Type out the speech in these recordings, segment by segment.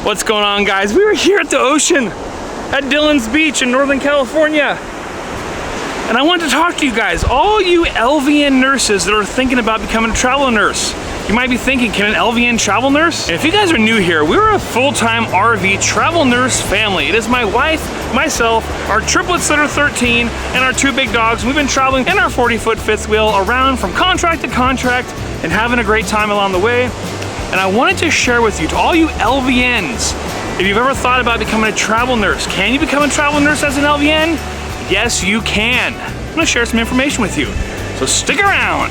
What's going on, guys? We were here at the ocean at Dillon's Beach in Northern California. And I wanted to talk to you guys, all you LVN nurses that are thinking about becoming a travel nurse. You might be thinking, can an LVN travel nurse? And if you guys are new here, we're a full-time RV travel nurse family. It is my wife, myself, our triplets that are 13, and our 2 big dogs. We've been traveling in our 40-foot fifth wheel around from contract to contract and having a great time along the way. And I wanted to share with you, to all you LVNs, if you've ever thought about becoming a travel nurse, can you become a travel nurse as an LVN? Yes, you can. I'm gonna share some information with you, so stick around.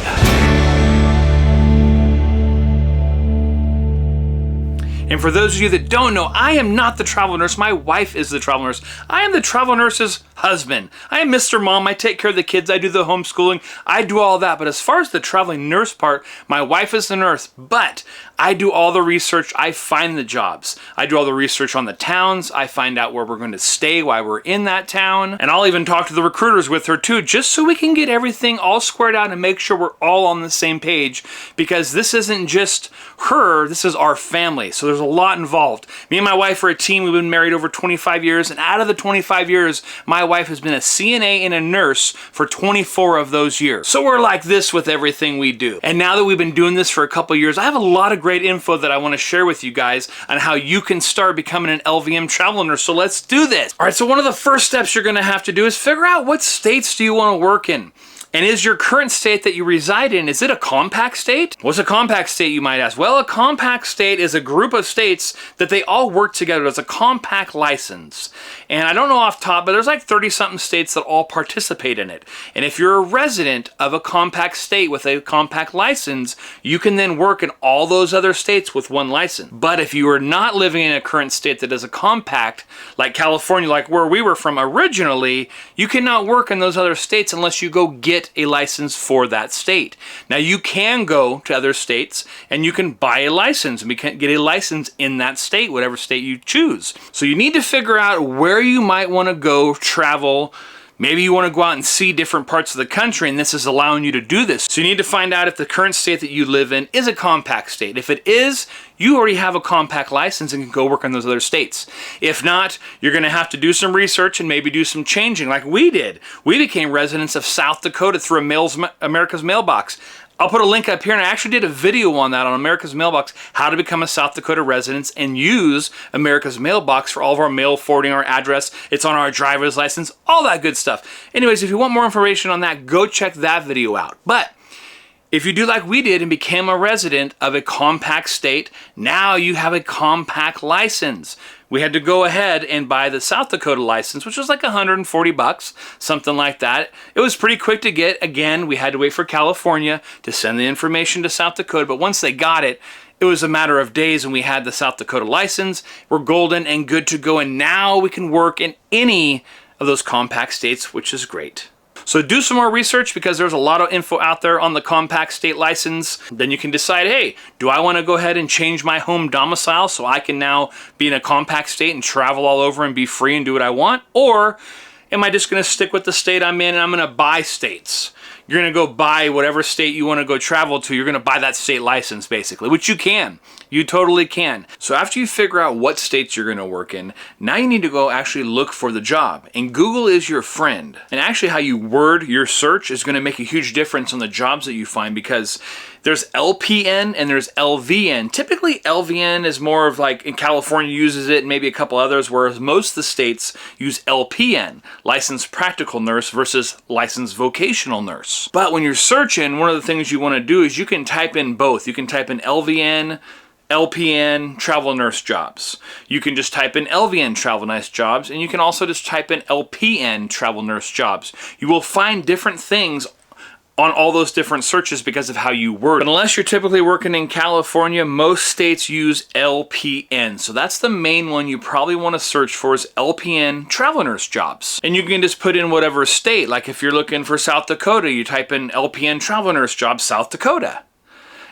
And for those of you that don't know, I am not the travel nurse. My wife is the travel nurse. I am the travel nurse's husband. I am Mr. Mom. I take care of the kids. I do the homeschooling. I do all that. But as far as the traveling nurse part, my wife is the nurse. But I do all the research. I find the jobs. I do all the research on the towns. I find out where we're going to stay while we're in that town. And I'll even talk to the recruiters with her too, just so we can get everything all squared out and make sure we're all on the same page. Because this isn't just her, this is our family. So there's a lot involved. Me and my wife are a team. We've been married over 25 years. And out of the 25 years, my wife has been a CNA and a nurse for 24 of those years. So we're like this with everything we do. And now that we've been doing this for a couple years, I have a lot of great info that I want to share with you guys on how you can start becoming an LVM travel nurse. So let's do this. All right, so one of the first steps you're going to have to do is figure out what states do you want to work in. And is your current state that you reside in, is it a compact state? What's a compact state, you might ask? Well, a compact state is a group of states that they all work together as a compact license. And I don't know off top, but there's like 30-something states that all participate in it. And if you're a resident of a compact state with a compact license, you can then work in all those other states with one license. But if you are not living in a current state that is a compact, like California, like where we were from originally, you cannot work in those other states unless you go get a license for that state. Now you can go to other states and you can buy a license and we can get a license in that state, whatever state you choose. So you need to figure out where you might want to go travel. Maybe you want to go out and see different parts of the country, and this is allowing you to do this. So you need to find out if the current state that you live in is a compact state. If it is, you already have a compact license and can go work in those other states. If not, you're going to have to do some research and maybe do some changing like we did. We became residents of South Dakota through America's Mailbox. I'll put a link up here, and I actually did a video on that on America's Mailbox, how to become a South Dakota resident and use America's Mailbox for all of our mail forwarding, our address. It's on our driver's license, all that good stuff. Anyways, if you want more information on that, go check that video out. But if you do like we did and became a resident of a compact state, now you have a compact license. We had to go ahead and buy the South Dakota license, which was like $140, something like that. It was pretty quick to get. Again, we had to wait for California to send the information to South Dakota, but once they got it, it was a matter of days and we had the South Dakota license. We're golden and good to go, and now we can work in any of those compact states, which is great. So do some more research because there's a lot of info out there on the compact state license. Then you can decide, hey, do I want to go ahead and change my home domicile so I can now be in a compact state and travel all over and be free and do what I want? Or am I just going to stick with the state I'm in and I'm going to buy states? You're going to go buy whatever state you want to go travel to. You're going to buy that state license basically, which you can. You totally can. So after you figure out what states you're going to work in, now you need to go actually look for the job. And Google is your friend. And actually how you word your search is going to make a huge difference on the jobs that you find, because there's LPN and there's LVN. Typically LVN is more of like, in California uses it and maybe a couple others, whereas most of the states use LPN, licensed practical nurse, versus licensed vocational nurse. But when you're searching, one of the things you want to do is you can type in both. You can type in LVN, LPN, travel nurse jobs. You can just type in LVN travel nurse jobs, and you can also just type in LPN travel nurse jobs. You will find different things on all those different searches because of how you word. But unless you're typically working in California, most states use LPN. So that's the main one you probably want to search for, is LPN travel nurse jobs. And you can just put in whatever state. Like if you're looking for South Dakota, you type in LPN travel nurse jobs, South Dakota.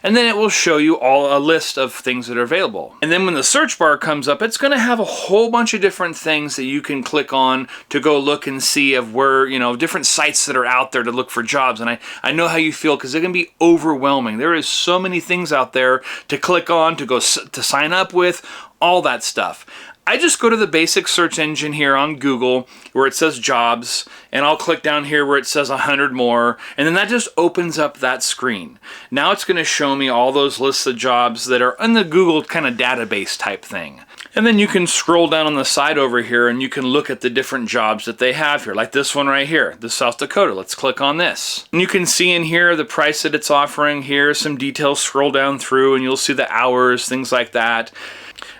and then it will show you a list of things that are available. And then when the search bar comes up, it's going to have a whole bunch of different things that you can click on to go look and see of where, different sites that are out there to look for jobs. And I know how you feel, because it can be overwhelming. There is so many things out there to click on, to sign up with, all that stuff. I just go to the basic search engine here on Google where it says jobs, and I'll click down here where it says 100 more, and then that just opens up that screen. Now it's going to show me all those lists of jobs that are in the Google kind of database type thing. And then you can scroll down on the side over here and you can look at the different jobs that they have here, like this one right here, the South Dakota. Let's click on this. And you can see in here the price that it's offering here, some details, scroll down through and you'll see the hours, things like that.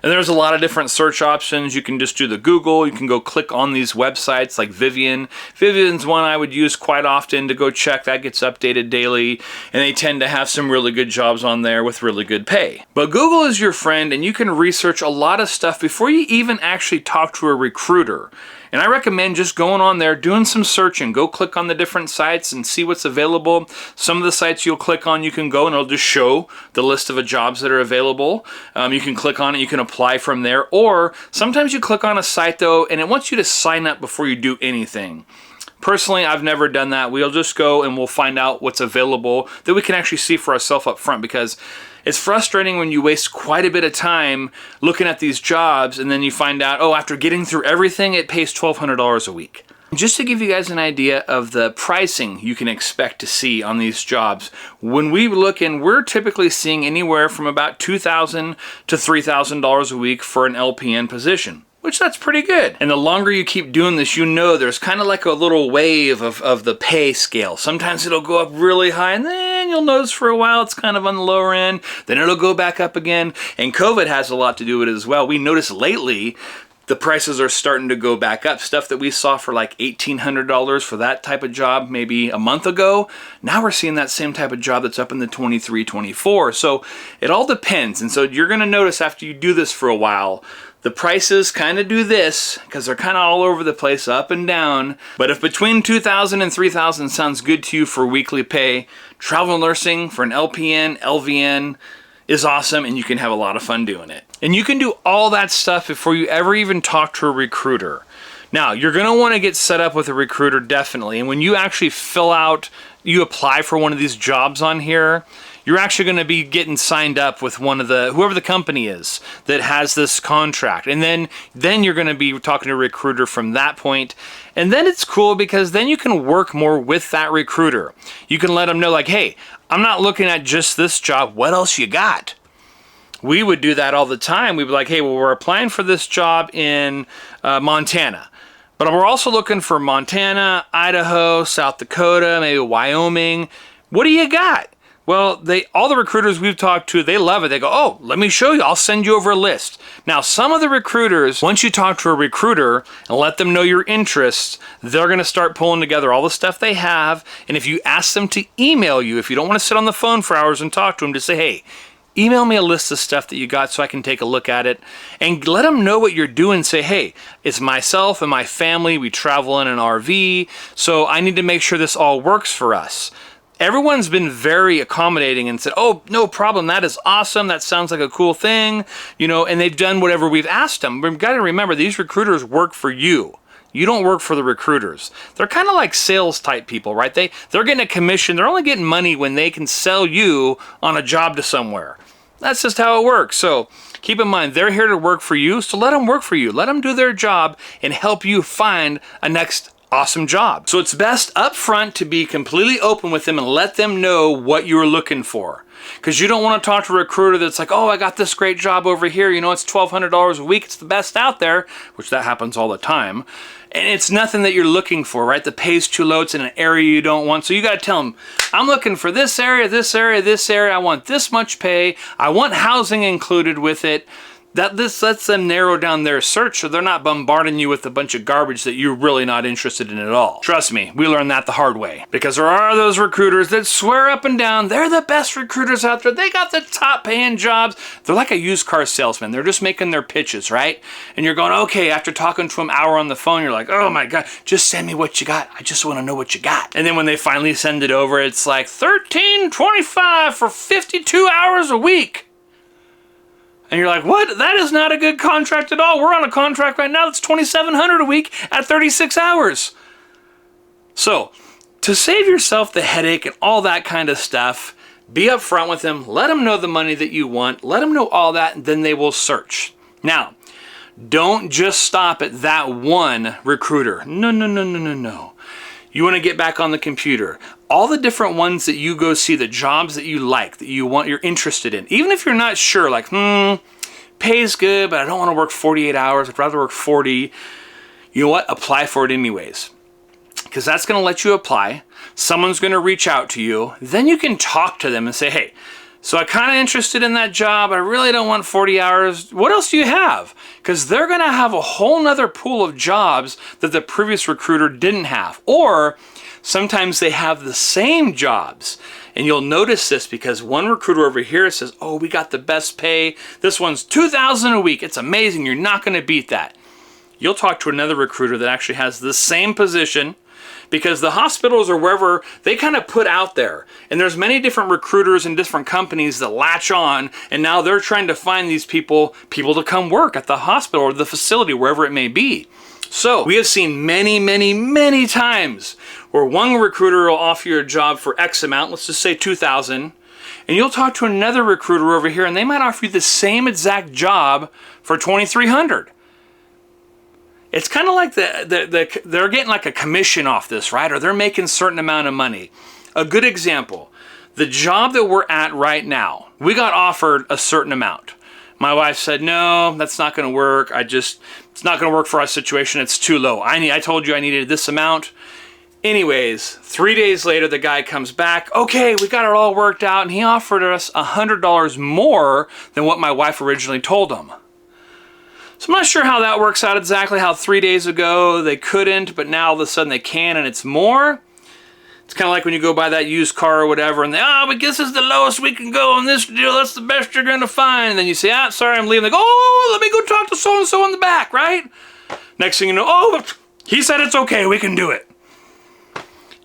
And there's a lot of different search options. You can just do the Google. You can go click on these websites like Vivian. Vivian's one I would use quite often to go check. That gets updated daily. And they tend to have some really good jobs on there with really good pay. But Google is your friend, and you can research a lot of stuff before you even actually talk to a recruiter. And I recommend just going on there, doing some searching. Go click on the different sites and see what's available. Some of the sites you'll click on, you can go and it'll just show the list of jobs that are available. You can click on it, you can apply from there. Or sometimes you click on a site though, and it wants you to sign up before you do anything. Personally, I've never done that. We'll just go and we'll find out what's available that we can actually see for ourselves up front, because it's frustrating when you waste quite a bit of time looking at these jobs and then you find out, oh, after getting through everything, it pays $1,200 a week. Just to give you guys an idea of the pricing you can expect to see on these jobs, when we look in, we're typically seeing anywhere from about $2,000 to $3,000 a week for an LPN position, which that's pretty good. And the longer you keep doing this, there's kind of like a little wave of the pay scale. Sometimes it'll go up really high, and then you'll notice for a while it's kind of on the lower end, then it'll go back up again. And COVID has a lot to do with it as well. We noticed lately the prices are starting to go back up. Stuff that we saw for like $1,800 for that type of job maybe a month ago, now we're seeing that same type of job that's up in the 23, 24. So it all depends. And so you're going to notice after you do this for a while, the prices kind of do this, because they're kind of all over the place, up and down. But if between $2,000 and $3,000 sounds good to you for weekly pay, travel nursing for an LPN, LVN is awesome, and you can have a lot of fun doing it. And you can do all that stuff before you ever even talk to a recruiter. Now, you're going to want to get set up with a recruiter, definitely. And when you actually you apply for one of these jobs on here, you're actually going to be getting signed up with whoever the company is that has this contract. And then you're going to be talking to a recruiter from that point. And then it's cool because then you can work more with that recruiter. You can let them know like, hey, I'm not looking at just this job. What else you got? We would do that all the time. We'd be like, hey, well, we're applying for this job in Montana. But we're also looking for Montana, Idaho, South Dakota, maybe Wyoming. What do you got? Well, all the recruiters we've talked to, they love it. They go, oh, let me show you. I'll send you over a list. Now, some of the recruiters, once you talk to a recruiter and let them know your interests, they're going to start pulling together all the stuff they have. And if you ask them to email you, if you don't want to sit on the phone for hours and talk to them, just say, hey, email me a list of stuff that you got so I can take a look at it, and let them know what you're doing. Say, hey, it's myself and my family. We travel in an RV, so I need to make sure this all works for us. Everyone's been very accommodating and said, oh, no problem. That is awesome. That sounds like a cool thing. And they've done whatever we've asked them. We've got to remember, these recruiters work for you. You don't work for the recruiters. They're kind of like sales type people, right? They're getting a commission. They're only getting money when they can sell you on a job to somewhere. That's just how it works. So keep in mind, they're here to work for you. So let them work for you. Let them do their job and help you find a next awesome job. So it's best up front to be completely open with them and let them know what you're looking for. Because you don't want to talk to a recruiter that's like, oh, I got this great job over here. It's $1,200 a week. It's the best out there, which that happens all the time. And it's nothing that you're looking for, right? The pay's too low. It's in an area you don't want. So you got to tell them, I'm looking for this area, this area, this area. I want this much pay. I want housing included with it. This lets them narrow down their search so they're not bombarding you with a bunch of garbage that you're really not interested in at all. Trust me, we learned that the hard way. Because there are those recruiters that swear up and down they're the best recruiters out there. They got the top paying jobs. They're like a used car salesman. They're just making their pitches, right? And you're going, okay, after talking to them an hour on the phone, you're like, oh my God, just send me what you got. I just want to know what you got. And then when they finally send it over, it's like $13.25 for 52 hours a week. And you're like, what? That is not a good contract at all. We're on a contract right now that's $2,700 a week at 36 hours. So, to save yourself the headache and all that kind of stuff, be upfront with them. Let them know the money that you want. Let them know all that, and then they will search. Now, don't just stop at that one recruiter. No. You want to get back on the computer. All the different ones that you go see, the jobs that you like, that you want, you're interested in. Even if you're not sure, like, pay's good, but I don't want to work 48 hours. I'd rather work 40. You know what? Apply for it anyways. Because that's going to let you apply. Someone's going to reach out to you. Then you can talk to them and say, hey, so I'm kind of interested in that job. I really don't want 40 hours. What else do you have? Because they're going to have a whole nother pool of jobs that the previous recruiter didn't have. Or sometimes they have the same jobs. And you'll notice this because one recruiter over here says, oh, we got the best pay. This one's $2,000 a week. It's amazing. You're not going to beat that. You'll talk to another recruiter that actually has the same position, because the hospitals or wherever, they kind of put out there. And there's many different recruiters and different companies that latch on, and now they're trying to find these people to come work at the hospital or the facility, wherever it may be. So we have seen many times where one recruiter will offer you a job for X amount, let's just say $2,000, and you'll talk to another recruiter over here and they might offer you the same exact job for $2,300. It's kind of like they're getting like a commission off this, right? Or they're making a certain amount of money. A good example, the job that we're at right now, we got offered a certain amount. My wife said, no, that's not going to work. It's not going to work for our situation. It's too low. I told you I needed this amount. Anyways, 3 days later, the guy comes back. Okay, we got it all worked out. And he offered us $100 more than what my wife originally told him. So I'm not sure how that works out exactly, how 3 days ago they couldn't, but now all of a sudden they can and it's more. It's kind of like when you go buy that used car or whatever and they, but this is the lowest we can go on this deal. That's the best you're going to find. And then you say, sorry, I'm leaving. They go, let me go talk to so-and-so in the back, right? Next thing you know, he said it's okay, we can do it.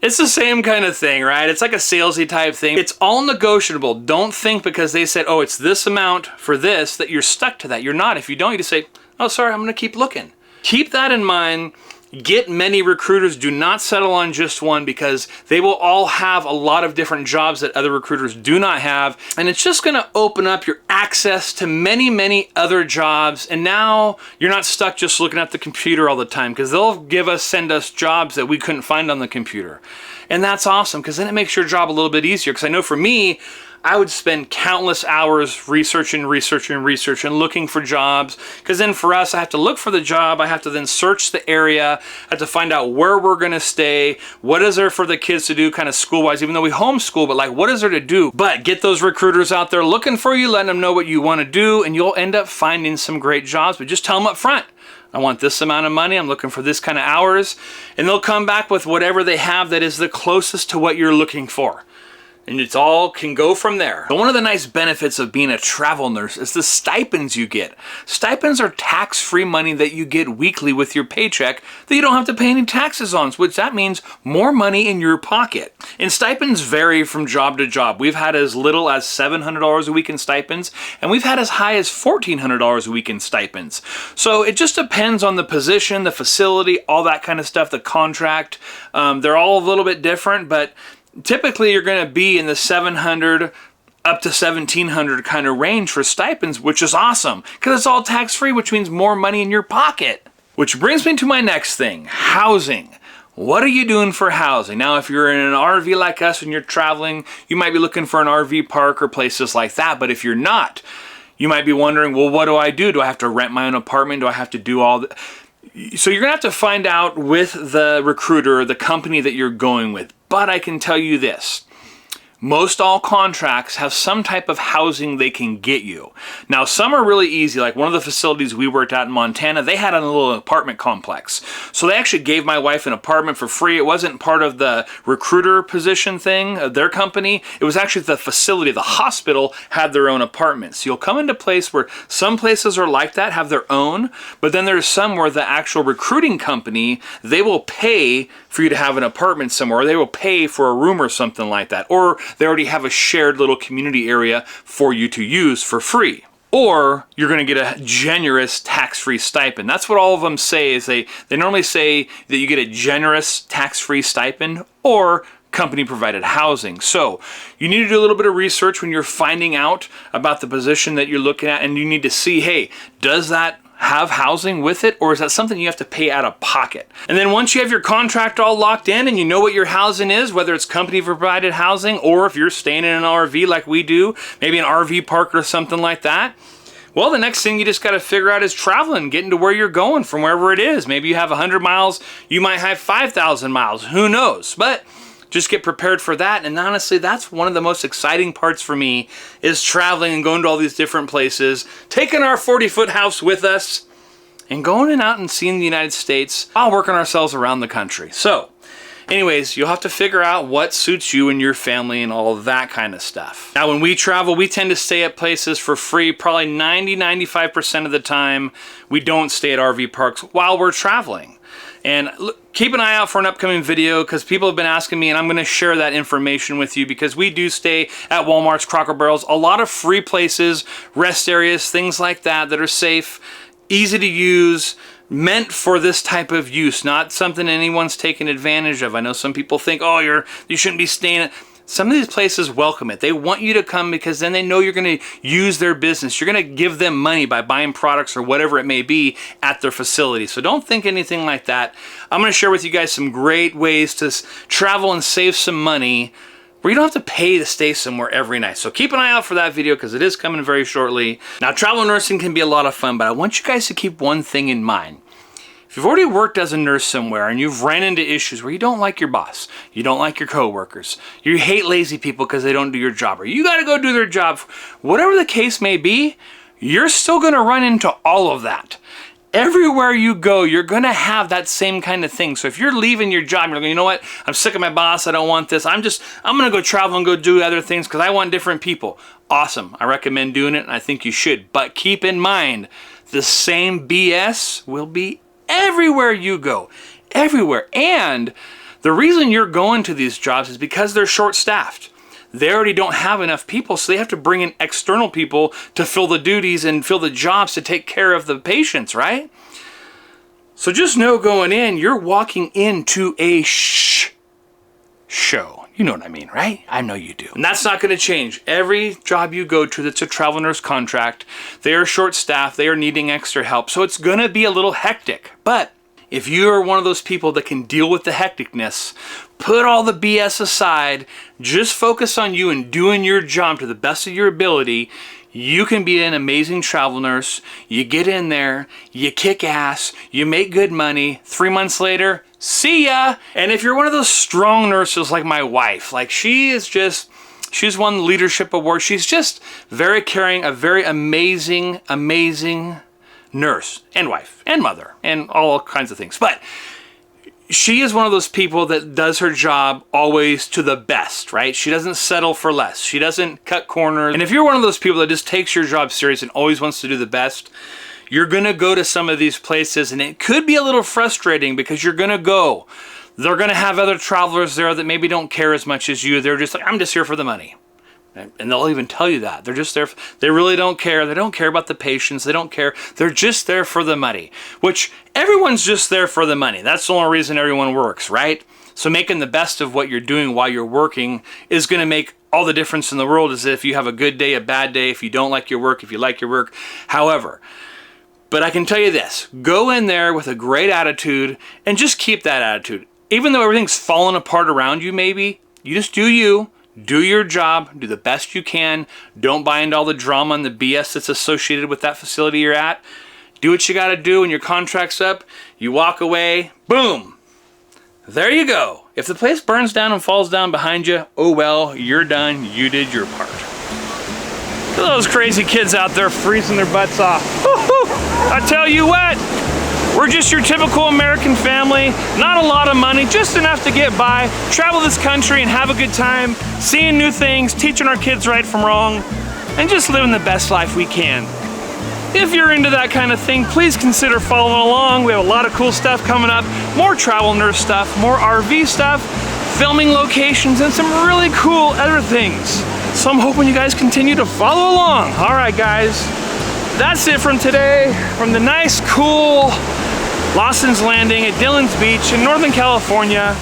It's the same kind of thing, right? It's like a salesy type thing. It's all negotiable. Don't think because they said, it's this amount for this, that you're stuck to that. You're not. If you don't, you just say, sorry, I'm going to keep looking. Keep that in mind. Get many recruiters. Do not settle on just one because they will all have a lot of different jobs that other recruiters do not have. And it's just going to open up your access to many other jobs. And now you're not stuck just looking at the computer all the time because they'll send us jobs that we couldn't find on the computer. And that's awesome because then it makes your job a little bit easier. Because I know for me, I would spend countless hours researching, looking for jobs. Because then for us, I have to look for the job. I have to then search the area. I have to find out where we're going to stay. What is there for the kids to do kind of school-wise, even though we homeschool, but like what is there to do? But get those recruiters out there looking for you, letting them know what you want to do, and you'll end up finding some great jobs. But just tell them up front, I want this amount of money. I'm looking for this kind of hours. And they'll come back with whatever they have that is the closest to what you're looking for. And it's all can go from there. But one of the nice benefits of being a travel nurse is the stipends you get. Stipends are tax-free money that you get weekly with your paycheck that you don't have to pay any taxes on, which that means more money in your pocket. And stipends vary from job to job. We've had as little as $700 a week in stipends, and we've had as high as $1,400 a week in stipends. So it just depends on the position, the facility, all that kind of stuff, the contract. They're all a little bit different, but typically you're going to be in the $700 up to $1,700 kind of range for stipends, which is awesome because it's all tax-free, which means more money in your pocket. Which brings me to my next thing, housing. What are you doing for housing? Now, if you're in an RV like us and you're traveling, you might be looking for an RV park or places like that. But if you're not, you might be wondering, well, what do I do? Do I have to rent my own apartment? Do I have to do all that? So you're going to have to find out with the recruiter, the company that you're going with. But I can tell you this, most all contracts have some type of housing they can get you. Now, some are really easy. Like one of the facilities we worked at in Montana, they had a little apartment complex. So they actually gave my wife an apartment for free. It wasn't part of the recruiter position thing of their company. It was actually the facility, the hospital had their own apartments. So you'll come into a place where some places are like that, have their own, but then there's some where the actual recruiting company, they will pay for you to have an apartment somewhere, or they will pay for a room or something like that, or they already have a shared little community area for you to use for free. Or you're going to get a generous tax-free stipend. That's what all of them say, is they normally say that you get a generous tax-free stipend or company provided housing. So you need to do a little bit of research when you're finding out about the position that you're looking at, and you need to see, hey, does that have housing with it, or is that something you have to pay out of pocket? And then once you have your contract all locked in and you know what your housing is, whether it's company provided housing or if you're staying in an RV like we do, maybe an RV park or something like that, well, the next thing you just got to figure out is traveling, getting to where you're going from wherever it is. Maybe you have 100 miles, you might have 5,000 miles, who knows? But just get prepared for that. And honestly, that's one of the most exciting parts for me, is traveling and going to all these different places, taking our 40-foot house with us and going out and seeing the United States while working ourselves around the country. So anyways, you'll have to figure out what suits you and your family and all of that kind of stuff. Now, when we travel, we tend to stay at places for free. Probably 90-95% of the time, we don't stay at RV parks while we're traveling. And look, keep an eye out for an upcoming video, because people have been asking me, and I'm going to share that information with you, because we do stay at Walmart's, Cracker Barrels, a lot of free places, rest areas, things like that that are safe, easy to use, meant for this type of use, not something anyone's taking advantage of. I know some people think, oh, you shouldn't be staying at... Some of these places welcome it. They want you to come because then they know you're going to use their business. You're going to give them money by buying products or whatever it may be at their facility. So don't think anything like that. I'm going to share with you guys some great ways to travel and save some money where you don't have to pay to stay somewhere every night. So keep an eye out for that video, because it is coming very shortly. Now, travel nursing can be a lot of fun, but I want you guys to keep one thing in mind. If you've already worked as a nurse somewhere and you've ran into issues where you don't like your boss, you don't like your coworkers, you hate lazy people because they don't do your job, or you got to go do their job, whatever the case may be, you're still going to run into all of that. Everywhere you go, you're going to have that same kind of thing. So if you're leaving your job, you're going, you know what, I'm sick of my boss, I don't want this, I'm going to go travel and go do other things because I want different people. Awesome. I recommend doing it, and I think you should. But keep in mind, the same BS will be everywhere you go, everywhere. And the reason you're going to these jobs is because they're short-staffed. They already don't have enough people, so they have to bring in external people to fill the duties and fill the jobs to take care of the patients, right? So just know going in, you're walking into a show. You know what I mean, right? I know you do. And that's not going to change. Every job you go to that's a travel nurse contract, they are short-staffed, they are needing extra help, so it's going to be a little hectic. But if you are one of those people that can deal with the hecticness, put all the BS aside, just focus on you and doing your job to the best of your ability, you can be an amazing travel nurse. You get in there, you kick ass, you make good money. 3 months later, see ya! And if you're one of those strong nurses like my wife, like she's won the leadership award. She's just very caring, a very amazing, amazing nurse and wife and mother and all kinds of things. But she is one of those people that does her job always to the best, right? She doesn't settle for less. She doesn't cut corners. And if you're one of those people that just takes your job serious and always wants to do the best, you're going to go to some of these places, and it could be a little frustrating because you're going to go. They're going to have other travelers there that maybe don't care as much as you. They're just like, I'm just here for the money. And they'll even tell you that. They're just there. They really don't care. They don't care about the patients. They don't care. They're just there for the money, which everyone's just there for the money. That's the only reason everyone works, right? So making the best of what you're doing while you're working is going to make all the difference in the world. Is if you have a good day, a bad day, if you don't like your work, if you like your work, however. But I can tell you this, go in there with a great attitude and just keep that attitude. Even though everything's falling apart around you, maybe, you just do you. Do your job, do the best you can. Don't buy into all the drama and the BS that's associated with that facility you're at. Do what you got to do when your contract's up. You walk away, boom. There you go. If the place burns down and falls down behind you, oh well, you're done. You did your part. Look at those crazy kids out there freezing their butts off. I tell you what, we're just your typical American family. Not a lot of money, just enough to get by, travel this country and have a good time, seeing new things, teaching our kids right from wrong, and just living the best life we can. If you're into that kind of thing, please consider following along. We have a lot of cool stuff coming up, more travel nurse stuff, more RV stuff, filming locations, and some really cool other things. So I'm hoping you guys continue to follow along. All right, guys, that's it from today, from the nice, cool Lawson's Landing at Dillon's Beach in Northern California.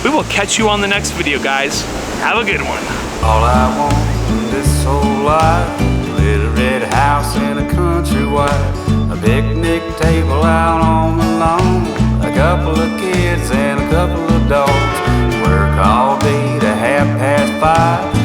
We will catch you on the next video, guys. Have a good one. All I want in this whole life, a little red house and a country wife, a picnic table out on the lawn, a couple of kids and a couple of dogs. Work all day to 5:30.